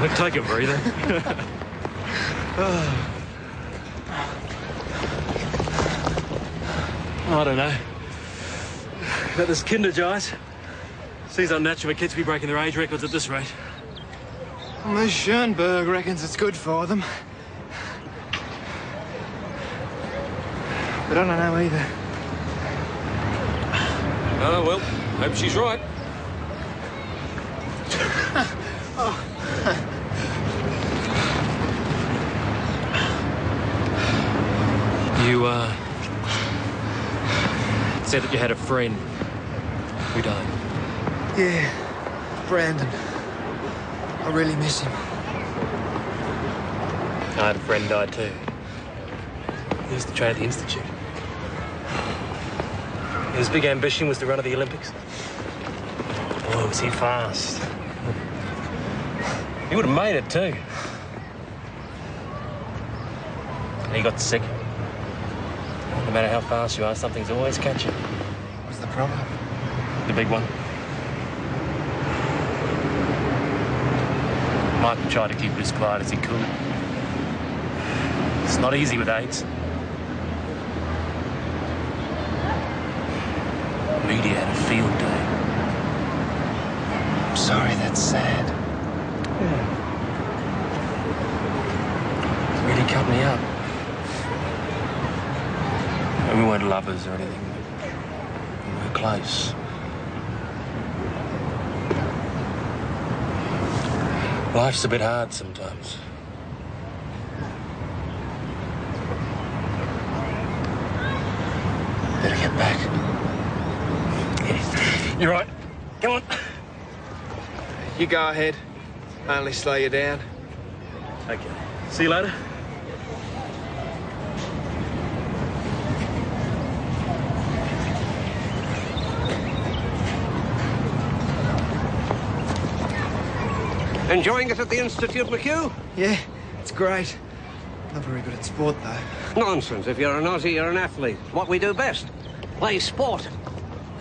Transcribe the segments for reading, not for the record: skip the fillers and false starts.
Take a breather. I don't know. About this Kindergeist. Seems unnatural for kids to be breaking their age records at this rate. Well, Miss Schoenberg reckons it's good for them. But I don't know either. Oh, well, hope she's right. You, said that you had a friend who died. Yeah, Brandon. I really miss him. I had a friend died too. He used to train at the Institute. His big ambition was to run at the Olympics. Oh, was he fast. He would have made it too. And he got sick. No matter how fast you are, something's always catching. What's the problem? The big one. Mike tried to keep it as quiet as he could. It's not easy with AIDS. Media had a field day. I'm sorry, that's sad. Yeah. It really cut me up. And we weren't lovers or anything. We were close. Life's a bit hard sometimes. Better get back. Yeah. You're right. Come on. You go ahead. Only slow you down. Okay. See you later. Enjoying it at the Institute, McHugh? Yeah, it's great. Not very good at sport, though. Nonsense. If you're an Aussie, you're an athlete. What we do best. Play sport.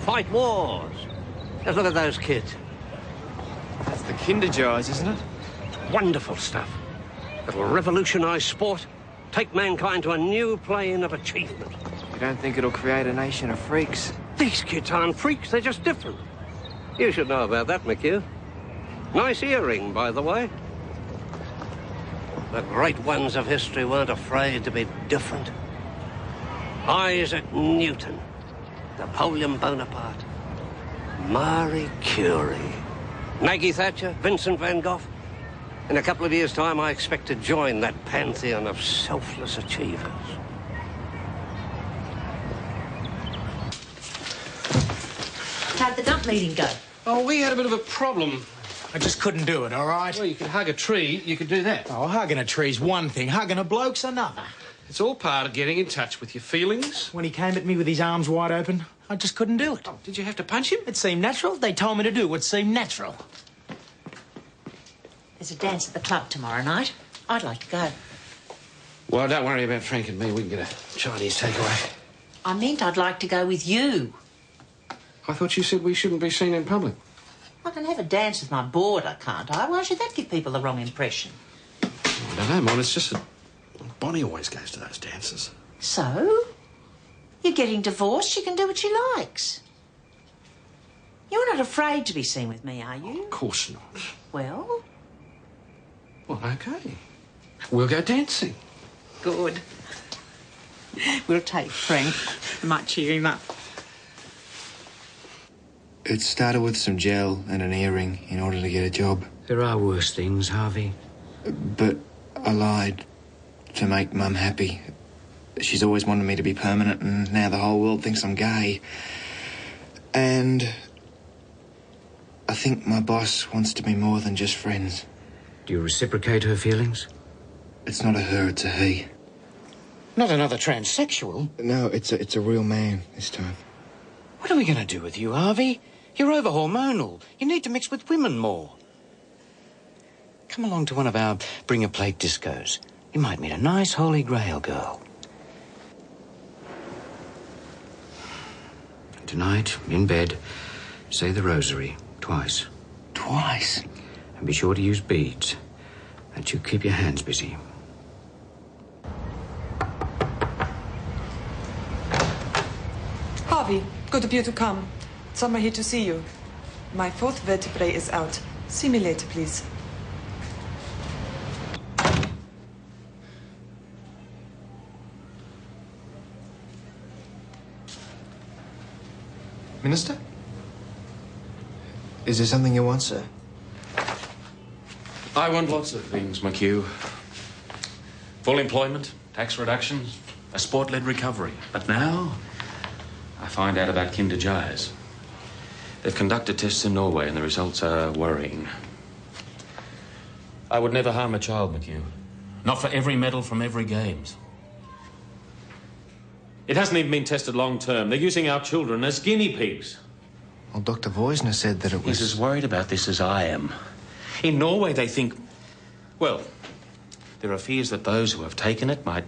Fight wars. Just look at those kids. That's the Kindergeist, isn't it? Wonderful stuff. It'll revolutionise sport. Take mankind to a new plane of achievement. You don't think it'll create a nation of freaks? These kids aren't freaks. They're just different. You should know about that, McHugh. Nice earring, by the way. The great ones of history weren't afraid to be different. Isaac Newton, Napoleon Bonaparte, Marie Curie, Maggie Thatcher, Vincent van Gogh. In a couple of years' time, I expect to join that pantheon of selfless achievers. How'd the dump meeting go? Oh, we had a bit of a problem. I just couldn't do it, all right? Well, you could hug a tree, you could do that. Oh, hugging a tree's one thing, hugging a bloke's another. It's all part of getting in touch with your feelings. When he came at me with his arms wide open, I just couldn't do it. Oh, did you have to punch him? It seemed natural. They told me to do what seemed natural. There's a dance at the club tomorrow night. I'd like to go. Well, don't worry about Frank and me. We can get a Chinese takeaway. I meant I'd like to go with you. I thought you said we shouldn't be seen in public. I can have a dance with my boarder, can't I? Why should that give people the wrong impression? I don't know, Mon. It's just that Bonnie always goes to those dances. So? You're getting divorced. She can do what she likes. You're not afraid to be seen with me, are you? Of course not. Well? Well, OK. We'll go dancing. Good. We'll take Frank. I might cheer him up. It started with some gel and an earring in order to get a job. There are worse things, Harvey. But I lied to make Mum happy. She's always wanted me to be permanent, and now the whole world thinks I'm gay. And I think my boss wants to be more than just friends. Do you reciprocate her feelings? It's not a her, it's a he. Not another transsexual. No, it's a real man this time. What are we going to do with you, Harvey? You're over-hormonal. You need to mix with women more. Come along to one of our bring-a-plate discos. You might meet a nice Holy Grail girl. Tonight, in bed, say the rosary twice. Twice? And be sure to use beads. And you keep your hands busy. Harvey, good of you to come. Someone here to see you. My fourth vertebrae is out. See me later, please. Minister? Is there something you want, sir? I want lots of things, McHugh. Full employment, tax reductions, a sport-led recovery. But now, I find out about Kinder Jais. They've conducted tests in Norway and the results are worrying. I would never harm a child, McHugh. Not for every medal from every Games. It hasn't even been tested long-term. They're using our children as guinea pigs. Well, Dr. Voisner said that it was... He's as worried about this as I am. In Norway, they think... Well, there are fears that those who have taken it might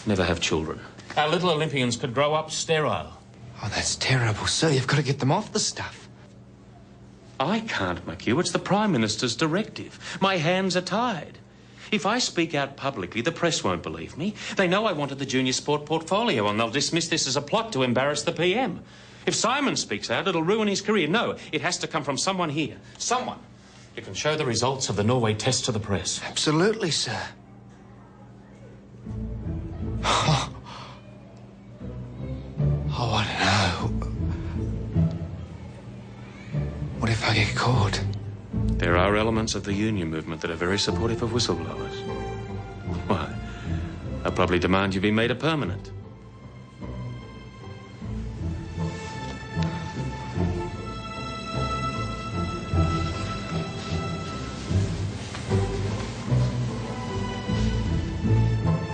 never have children. Our little Olympians could grow up sterile. Oh, that's terrible, sir. You've got to get them off the stuff. I can't, McHugh. It's the Prime Minister's directive. My hands are tied. If I speak out publicly, the press won't believe me. They know I wanted the junior sport portfolio and they'll dismiss this as a plot to embarrass the PM. If Simon speaks out, it'll ruin his career. No, it has to come from someone here. Someone who can show the results of the Norway test to the press. Absolutely, sir. Oh, I don't know. What if I get caught? There are elements of the union movement that are very supportive of whistleblowers. Why? They'll probably demand you be made a permanent.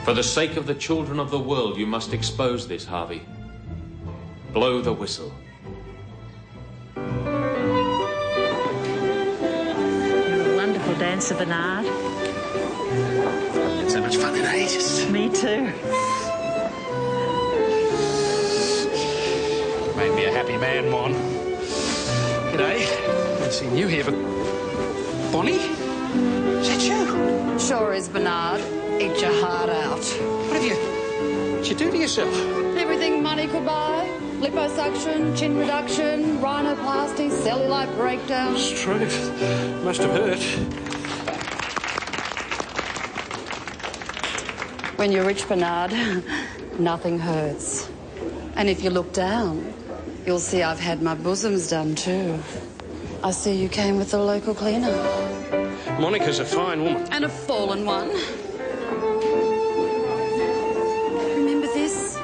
For the sake of the children of the world, you must expose this, Harvey. Blow the whistle. Dancer, Bernard. It's so much fun in ages. Me too. Made me a happy man, Maughan. G'day. Haven't seen you here, but... Bonnie? Is that you? Sure is, Bernard. Eat your heart out. What have you... What'd you do to yourself? Everything money could buy. Liposuction, chin reduction, rhinoplasty, cellulite breakdown. It's true. Must have hurt. When you're rich, Bernard, nothing hurts. And if you look down, you'll see I've had my bosoms done too. I see you came with the local cleaner. Monica's a fine woman. And a fallen one. Remember this?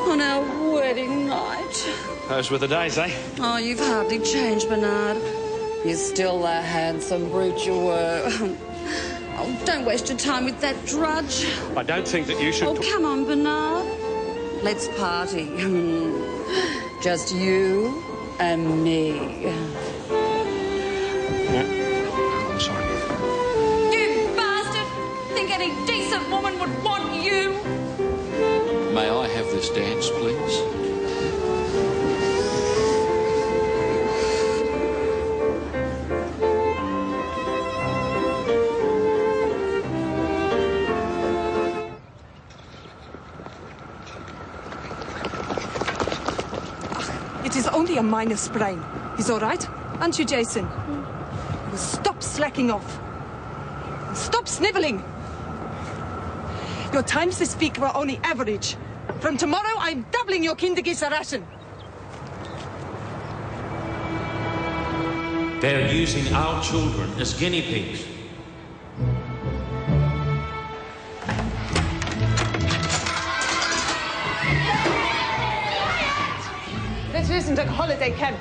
On our wedding night. Those were the days, eh? Oh, you've hardly changed, Bernard. You're still the handsome brute you were. Oh, don't waste your time with that drudge. I don't think that you should... Oh, come on, Bernard. Let's party. Just you and me. I'm sorry. You bastard! Think any decent woman would want you? May I have this dance, please? It is only a minor sprain. He's all right, aren't you, Jason? You will stop slacking off. And stop snivelling. Your times this week were only average. From tomorrow, I'm doubling your Kindergießer ration. They're using our children as guinea pigs. This isn't a holiday camp.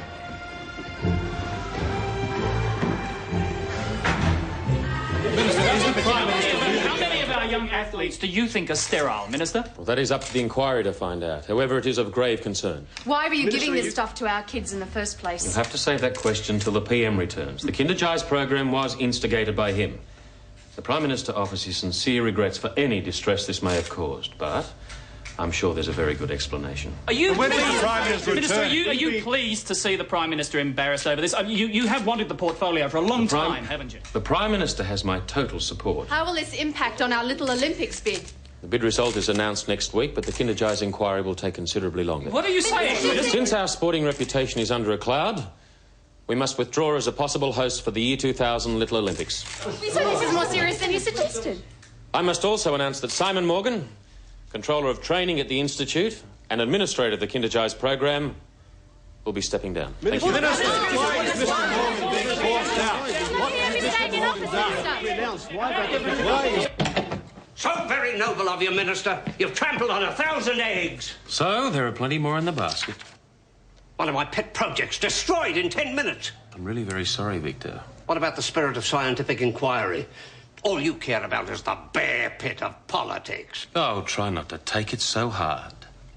How many of our young athletes do you think are sterile, Minister? Well, that is up to the inquiry to find out. However, it is of grave concern. Why were you giving this stuff to our kids in the first place? You'll have to save that question till the PM returns. The Kinder Jais program was instigated by him. The Prime Minister offers his sincere regrets for any distress this may have caused, but I'm sure there's a very good explanation. Are you When is the Prime Minister Minister, returning? are you pleased to see the Prime Minister embarrassed over this? You have wanted the portfolio for a long time, haven't you? The Prime Minister has my total support. How will this impact on our Little Olympics bid? The bid result is announced next week, but the Kinderjai's inquiry will take considerably longer. What are you saying? Since our sporting reputation is under a cloud, we must withdraw as a possible host for the year 2000 Little Olympics. So this is more serious than you suggested. I must also announce that Simon Maughan, Controller of Training at the Institute and Administrator of the Kinderjai's program, will be stepping down. Thank you. Minister, why is Mr. Maughan being forced out? So very noble of you, Minister. You've trampled on 1,000 eggs. So, there are plenty more in the basket. One of my pet projects destroyed in 10 minutes. I'm really very sorry, Victor. What about the spirit of scientific inquiry? All you care about is the bear pit of politics. Oh, try not to take it so hard.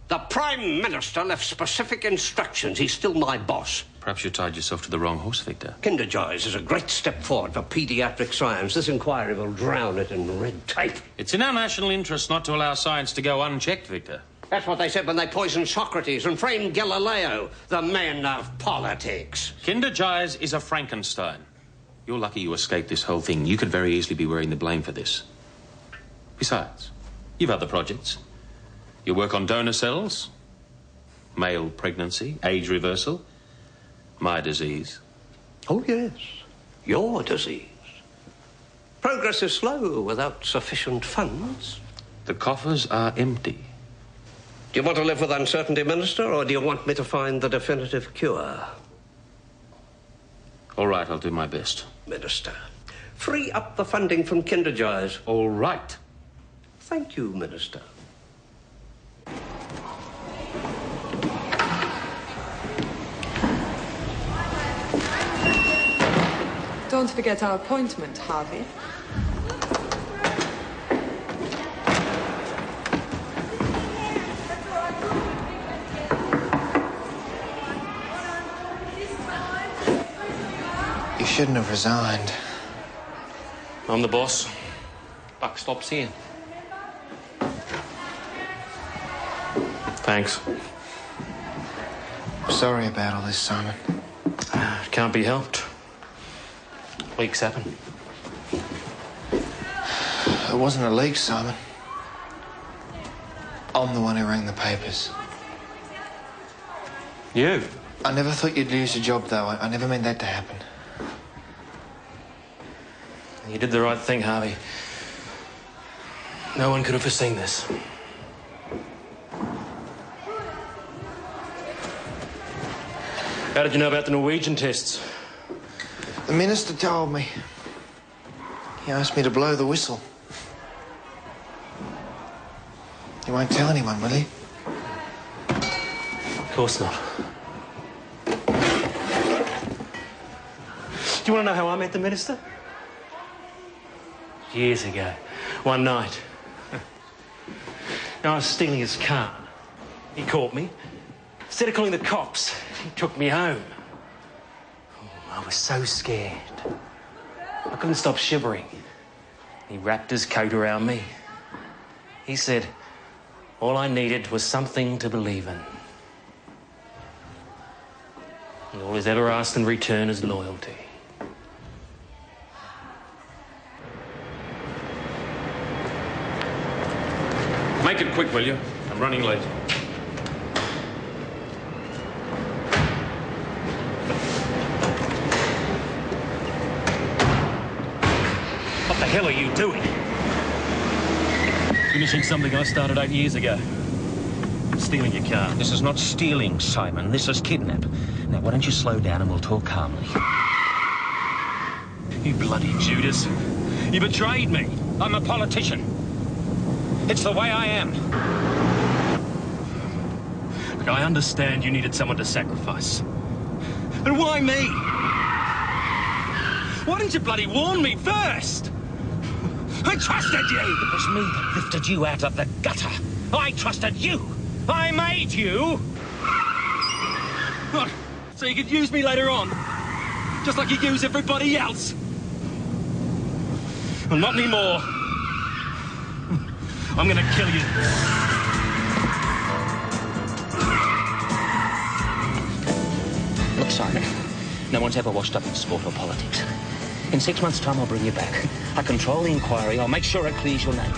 The Prime Minister left specific instructions. He's still my boss. Perhaps you tied yourself to the wrong horse, Victor. Kinderjai's is a great step forward for paediatric science. This inquiry will drown it in red tape. It's in our national interest not to allow science to go unchecked, Victor. That's what they said when they poisoned Socrates and framed Galileo, the man of politics. Kinderjai's is a Frankenstein. You're lucky you escaped this whole thing. You could very easily be wearing the blame for this. Besides, you've other projects. Your work on donor cells, male pregnancy, age reversal, my disease. Oh, yes, your disease. Progress is slow without sufficient funds. The coffers are empty. Do you want to live with uncertainty, Minister, or do you want me to find the definitive cure? All right, I'll do my best. Minister, free up the funding from Kinderjai's. All right. Thank you, Minister. Don't forget our appointment, Harvey. You shouldn't have resigned. I'm the boss. Buck stops here. Thanks. Sorry about all this, Simon. It can't be helped. Leaks happen. It wasn't a leak, Simon. I'm the one who rang the papers. You? I never thought you'd lose your job, though. I never meant that to happen. You did the right thing, Harvey. No one could have foreseen this. How did you know about the Norwegian tests? The minister told me. He asked me to blow the whistle. You won't tell anyone, will you? Of course not. Do you want to know how I met the minister? Years ago, one night. I was stealing his car. He caught me. Instead of calling the cops, he took me home. Oh, I was so scared. I couldn't stop shivering. He wrapped his coat around me. He said, all I needed was something to believe in. And all he's ever asked in return is loyalty. Make it quick, will you? I'm running late. What the hell are you doing? Finishing something I started 8 years ago. Stealing your car. This is not stealing, Simon. This is kidnap. Now, why don't you slow down and we'll talk calmly? You bloody Judas. You betrayed me. I'm a politician. It's the way I am. Look, I understand you needed someone to sacrifice. But why me? Why didn't you bloody warn me first? I trusted you! It was me that lifted you out of the gutter. I trusted you. I made you. What? So you could use me later on? Just like you use everybody else? Well, not anymore. I'm gonna kill you. Look, Simon, no one's ever washed up in sport or politics. In 6 months' time, I'll bring you back. I control the inquiry. I'll make sure it clears your name.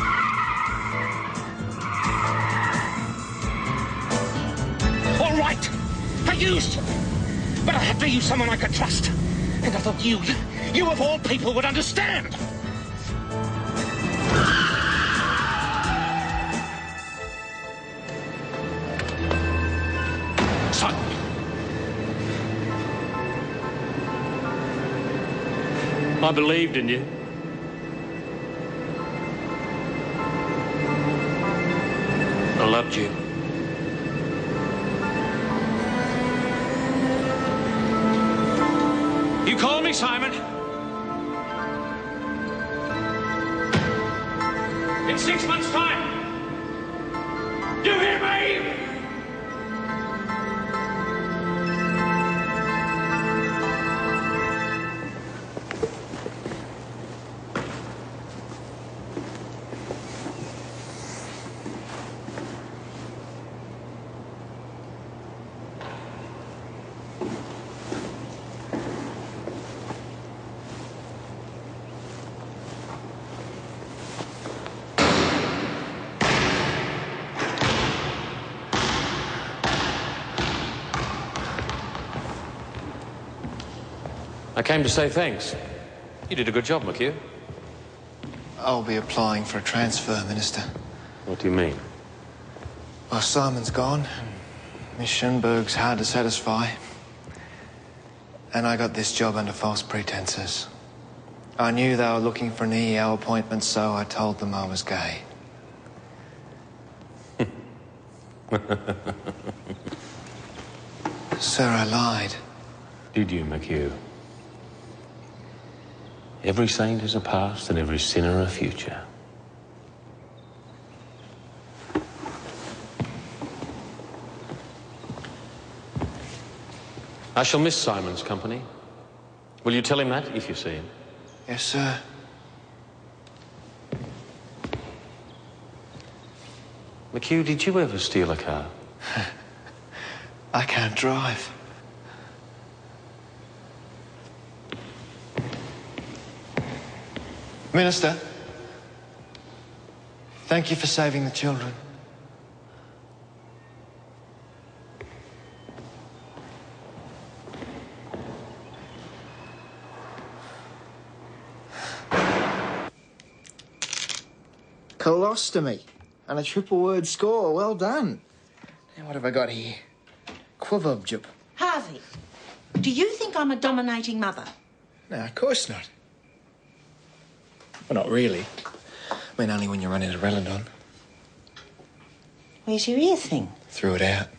All right, I used him. But I had to use someone I could trust. And I thought you of all people would understand. Simon. I believed in you. I loved you. You call me, Simon? In 6 months' time. You hear me? I came to say thanks. You did a good job, McHugh. I'll be applying for a transfer, Minister. What do you mean? Well, Simon's gone. Miss Schönberg's hard to satisfy. And I got this job under false pretenses. I knew they were looking for an EEO appointment, so I told them I was gay. Sir, I lied. Did you, McHugh? Every saint has a past and every sinner a future. I shall miss Simon's company. Will you tell him that if you see him? Yes, sir. McHugh, did you ever steal a car? I can't drive. Minister, thank you for saving the children. Colostomy and a triple word score. Well done. Now what have I got here? Quivobjup. Harvey, do you think I'm a dominating mother? No, of course not. Well, not really. I mean, only when you're running a Reladon. Where's your ear thing? Threw it out.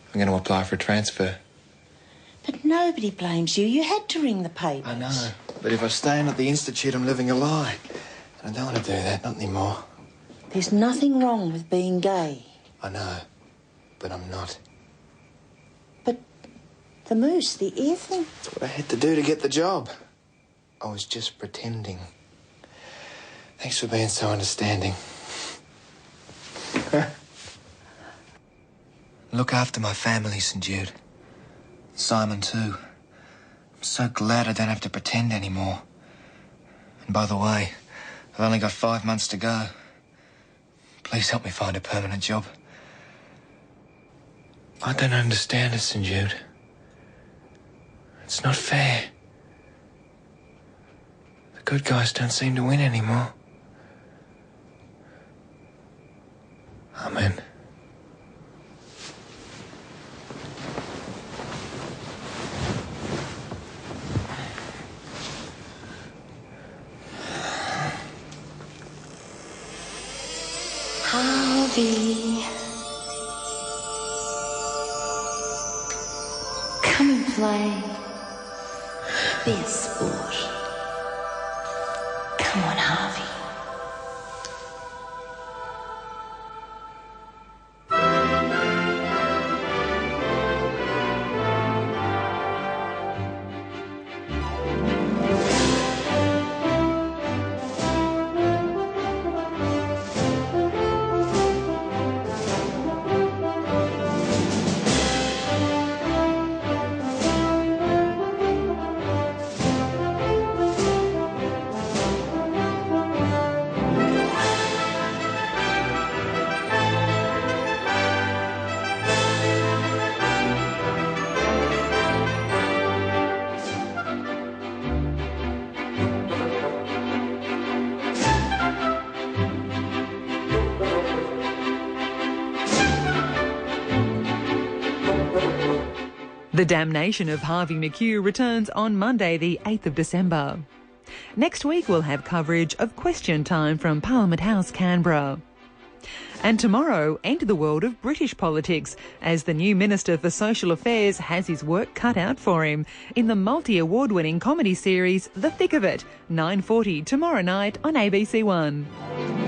I'm going to apply for a transfer. But nobody blames you. You had to ring the papers. I know. But if I stay in at the Institute, I'm living a lie. And I don't want to do that, not anymore. There's nothing wrong with being gay. I know. But I'm not. But the moose, the ear thing? That's what I had to do to get the job. I was just pretending. Thanks for being so understanding. Look after my family, St. Jude. Simon, too. I'm so glad I don't have to pretend anymore. And by the way, I've only got 5 months to go. Please help me find a permanent job. I don't understand it, St. Jude. It's not fair. The good guys don't seem to win anymore. Amen. Harvey, come and play. Be a sport. Come on, Harvey. The Damnation of Harvey McHugh returns on Monday the 8th of December. Next week we'll have coverage of Question Time from Parliament House, Canberra. And tomorrow, enter the world of British politics as the new Minister for Social Affairs has his work cut out for him in the multi-award-winning comedy series The Thick of It, 9:40 tomorrow night on ABC1.